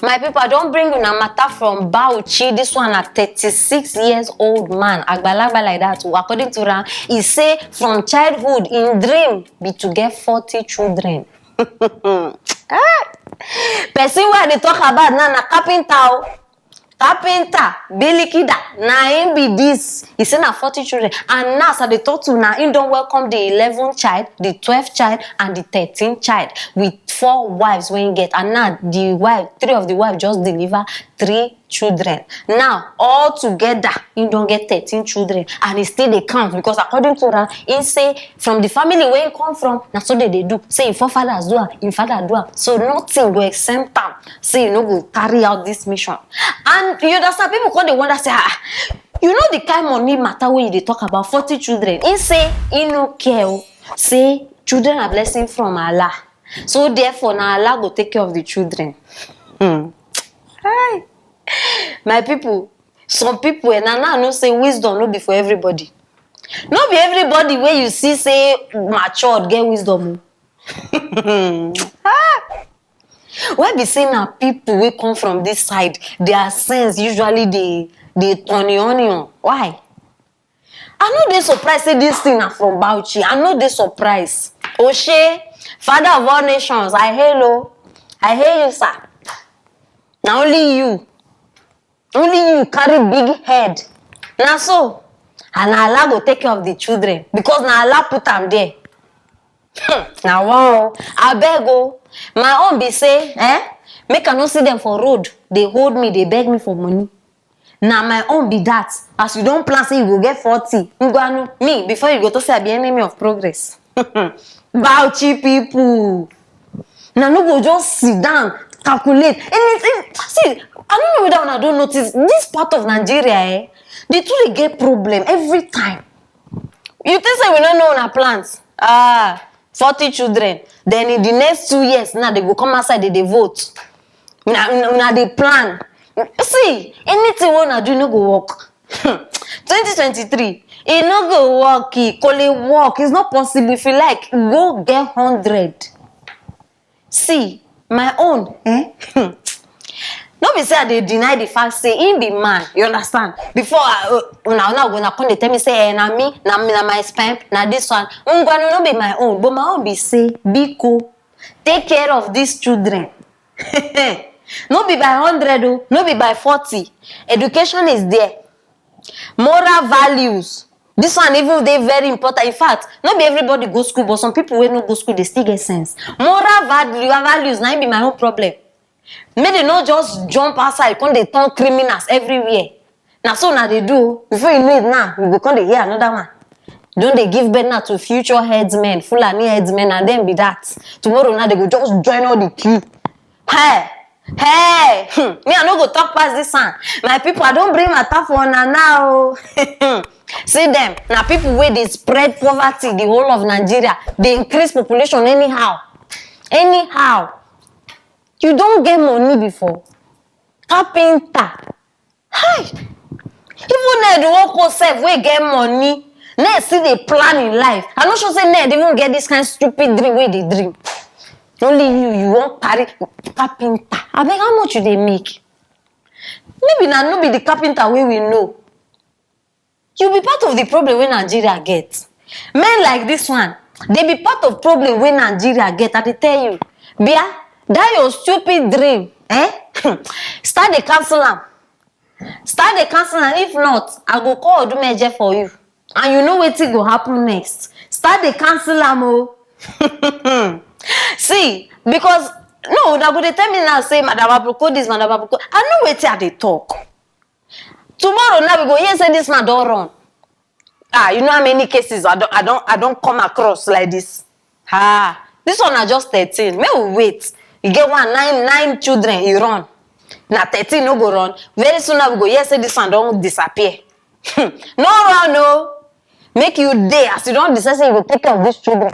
My people, I don't bring una matter from Bauchi. This one a 36 years old man. Agbalagba like that. According to Ram, he say from childhood in dream be to get 40 children. Person where they talk about na carpenter. Carpenter, Belikida, na him be this. He say na 40 children. And now, so they talk to now, him don't welcome the 11th child, the 12th child, and the 13th child with 4 wives when he get. And now, the wife, 3 of the wives just deliver 3 children. Now, all together, he don't get 13 children. And he still they count because according to that, he say from the family where he come from, that's what they do. Say, if forefathers do it, if father do it. So nothing will exempt them. Say, you know, go carry out this mission. And you understand, people call the wonder say, you know the kind money matter when they talk about 40 children. He say, he no care. Say, children are blessing from Allah. So therefore, now Allah go take care of the children. Hi. My people, some people, and I know say wisdom no be for everybody. No be everybody where you see say matured get wisdom. Why be saying that people will come from this side, their sense usually they turn the onion. Why? I know they surprised say this thing are from Bauchi. I know they surprised. Oshe, father of all nations, I hail you, sir. Now only you carry big head. Now so, and Allah go take care of the children because now Allah put them there. Now wow, I beg oh. My own be say, make I not see them for road. They hold me, they beg me for money. Now my own be that. As you don't plan, say you go get 40. Me, before you go to say I be enemy of progress. Bauchi people. Now no go just sit down, calculate. Anything. See, I don't know whether I don't notice. This part of Nigeria, they truly get problem every time. You think say we don't know our plans? 40 children. Then in the next 2 years, now they go come outside, they vote. Now they plan. See, anything we wanna do, no go work. 2023, it no go work. Call it work. It's not possible. If you like, go get 100. See, my own. No be say they deny the fact say he be man. You understand? Before now gonna come they tell me say na me, na my sperm, na this one. No be my own, but my own be say Biko, take care of these children. No be by 100, no be by 40. Education is there. Moral values. This one even they very important. In fact, not be everybody go school, but some people when no go school they still get sense. Moral values now be my own problem. May they not just jump outside, come they turn criminals everywhere. Now so now they do. Before you know it now, you go come they hear another one. Don't they give birth now to future headsmen, Fulani headsmen, and then be that. Tomorrow now they go just join all the queue. Hey! Me I no go talk past this one. My people, I don't bring my tough one now. See them. Now people where they spread poverty the whole of Nigeria. They increase population anyhow. You don't get money before. Carpenter. Hi. Even Ned work self we get money. Ned see they plan in life. I'm not sure say Ned even get this kind of stupid dream where they dream. Only you won't carry carpenter. I beg how much you they make? Maybe now no be the carpenter way we know. You be part of the problem when Nigeria gets. Men like this one, they be part of problem when Nigeria get. I tell you, Bia. That your stupid dream, Start the cancel am. If not, I go call Odumeje for you. And you know what will happen next. Start the cancel am oh. See, because no, that go tell me now say Madam Aproko this, Madam Aproko. I know what they talk. Tomorrow now we go here say this man don't run. You know how many cases I don't come across like this. This one are just 13. May we wait. You get nine children, he run. Now 13 no go run. Very soon now we go, yes, say this one don't disappear. No run, no. Make you day as you don't decide say you will take care of these children.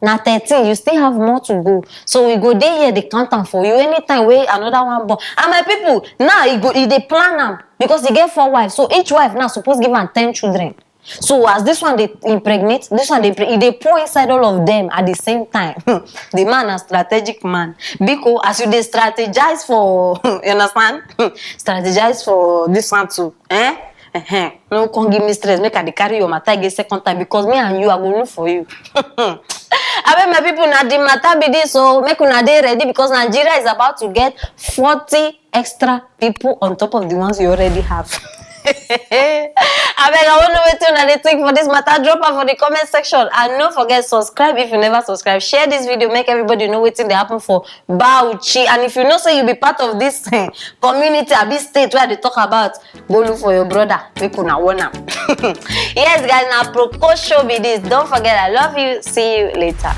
Now 13, you still have more to go. So we go there here, they count them for you. Anytime where another one born. And my people, now they plan them because they get 4 wives. So each wife now supposed to give them 10 children. So as this one they impregnate, this one they pour inside all of them at the same time. The man a strategic man. Because as you they strategize for you understand? Strategize for this one too. No come give me stress, make I carry your matter again second time because me and you I will look for you. I bet my people na the matter be this, so make una dey ready because Nigeria is about to get 40 extra people on top of the ones you already have. I beg, I want to wait till they think for this matter. Drop her for the comment section and don't forget subscribe if you never subscribe. Share this video, make everybody know what they happen for Bauchi. And if you know say you be part of this community, a big state where they talk about, go look for your brother. Make una wanna. Yes, guys, now Proco show be this. Don't forget, I love you. See you later.